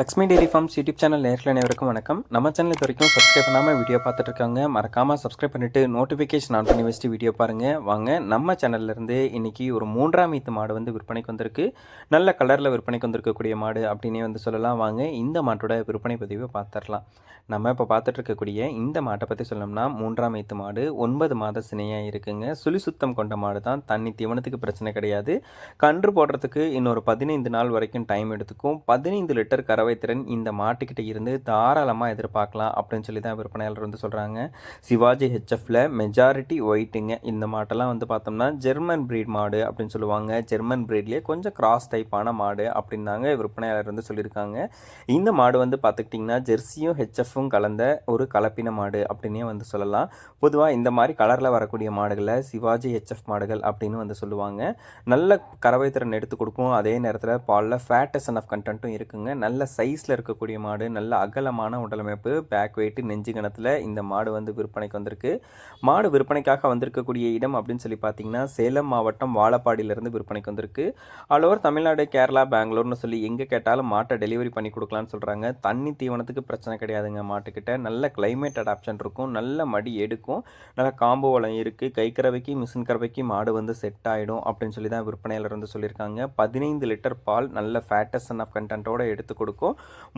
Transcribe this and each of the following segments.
Lakshmi dairy farms YouTube channel நேரில் அனைவருக்கும் வணக்கம். நம்ம சேனல் இது வரைக்கும் சப்ஸ்கிரைப் பண்ணாமல் வீடியோ பார்த்துட்டு இருக்காங்க. மறக்காமல் சப்ஸ்கிரைப் பண்ணிவிட்டு நோட்டிஃபிகேஷன் ஆன் பண்ணி வச்சுட்டு வீடியோ பாருங்கள். வாங்க நம்ம சேனல்லேருந்து இன்றைக்கி ஒரு 3ஆம் ஈத்து மாடு வந்து விற்பனைக்கு வந்திருக்கு. நல்ல கலரில் விற்பனைக்கு வந்திருக்கக்கூடிய மாடு அப்படின்னே வந்து சொல்லலாம். வாங்க இந்த மாட்டோட விற்பனை பதிவை பார்த்துடலாம். நம்ம இப்போ பார்த்துட்டு இருக்கக்கூடிய இந்த மாட்டை பற்றி சொல்லணும்னா 3ஆம் ஈத்து மாடு 9 மாத சினையாக இருக்குங்க. சுழி சுத்தம் கொண்ட மாடு தான். தண்ணி தீவனத்துக்கு பிரச்சனை கிடையாது. கன்று போடுறதுக்கு இன்னொரு 15 நாள் வரைக்கும் டைம் எடுத்துக்கும். 15 லிட்டர் கறவை திறன் இந்த மாட்டுக்கிட்ட இருந்து தாராளமாக எதிர்பார்க்கலாம் அப்படின்னு சொல்லி தான் விற்பனையாளர் வந்து சொல்கிறாங்க. சிவாஜி ஹெச்எஃப்ல மெஜாரிட்டி ஒயிட்டுங்க. இந்த மாட்டெல்லாம் வந்து பார்த்தோம்னா ஜெர்மன் பிரீட் மாடு அப்படின்னு சொல்லுவாங்க. ஜெர்மன் பிரீட்லேயே கொஞ்சம் கிராஸ் டைப்பான மாடு அப்படின்னாங்க விற்பனையாளர் வந்து சொல்லியிருக்காங்க. இந்த மாடு வந்து பார்த்துக்கிட்டிங்கன்னா ஜெர்சியும் ஹெச்எஃப்பும் கலந்த ஒரு கலப்பின மாடு அப்படின்னே வந்து சொல்லலாம். பொதுவாக இந்த மாதிரி கலரில் வரக்கூடிய மாடுகளை சிவாஜி ஹெச்எஃப் மாடுகள் அப்படின்னு வந்து சொல்லுவாங்க. நல்ல கறவை திறன் எடுத்து கொடுக்கும். அதே நேரத்தில் பாலில் ஃபேட் ஆஃப் கண்டென்ட்டும் இருக்குங்க. நல்ல சைஸில் இருக்கக்கூடிய மாடு, நல்ல அகலமான உடலமைப்பு, பேக் வெயிட்டு, நெஞ்சு கணத்தில் இந்த மாடு வந்து விற்பனைக்கு வந்திருக்கு. மாடு விற்பனைக்காக வந்திருக்கக்கூடிய இடம் அப்படின்னு சொல்லி பார்த்தீங்கன்னா சேலம் மாவட்டம் வாழப்பாடியிலேருந்து விற்பனைக்கு வந்திருக்கு. ஆல் ஓவர் தமிழ்நாடு, கேரளா, பெங்களூர்னு சொல்லி எங்கே கேட்டாலும் மாட்டை டெலிவரி பண்ணி கொடுக்கலான்னு சொல்கிறாங்க. தண்ணி தீவனத்துக்கு பிரச்சனை கிடையாதுங்க. மாட்டுக்கிட்ட நல்ல கிளைமேட் அடாப்ஷன் இருக்கும். நல்ல மடி எடுக்கும். நல்ல காம்போ வளம் இருக்குது. கைக்கறவைக்கு மிஷின் கறவைக்கு மாடு வந்து செட் ஆகிடும் அப்படின்னு சொல்லி தான் விற்பனையாளர் வந்து சொல்லியிருக்காங்க. 15 லிட்டர் பால் நல்ல ஃபேட்டஸ் ஆஃப் கண்டென்ட்டோட எடுத்து கொடுக்கும்.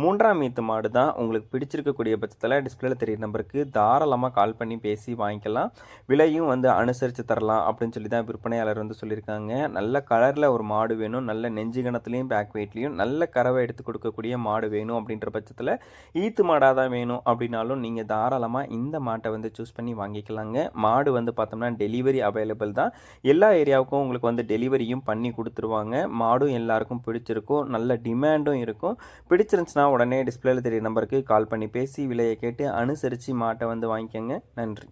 3ஆம் ஈத்து மாடு தான். உங்களுக்கு பிடிச்சிருக்கக்கூடிய பட்சத்தில் டிஸ்பிளேல தெரியுற நம்பருக்கு தாராளமாக கால் பண்ணி பேசி வாங்கிக்கலாம். விலையும் வந்து அனுசரித்து தரலாம் அப்படின்னு சொல்லி தான் விற்பனையாளர் வந்து சொல்லியிருக்காங்க. நல்ல கலரில் ஒரு மாடு வேணும். நல்ல நெஞ்சு கணத்துலேயும் பேக் வெயிட்லேயும் நல்ல கறவை எடுத்து கொடுக்கக்கூடிய மாடு வேணும் அப்படின்ற பட்சத்தில் ஈத்து மாடாக தான் வேணும் அப்படின்னாலும் நீங்கள் தாராளமாக இந்த மாட்டை வந்து சூஸ் பண்ணி வாங்கிக்கலாங்க. மாடு வந்து பார்த்தோம்னா டெலிவரி அவைலபிள் தான். எல்லா ஏரியாவுக்கும் உங்களுக்கு வந்து டெலிவரியும் பண்ணி கொடுத்துருவாங்க. மாடும் எல்லாருக்கும் பிடிச்சிருக்கும். நல்ல டிமாண்டும் இருக்கும். பிடிச்சிருந்துச்சுன்னா உடனே டிஸ்பிளேல தெரிய நம்பருக்கு கால் பண்ணி பேசி விலையை கேட்டு அனுசரித்து மாட்டை வந்து வாங்கிக்கோங்க. நன்றி.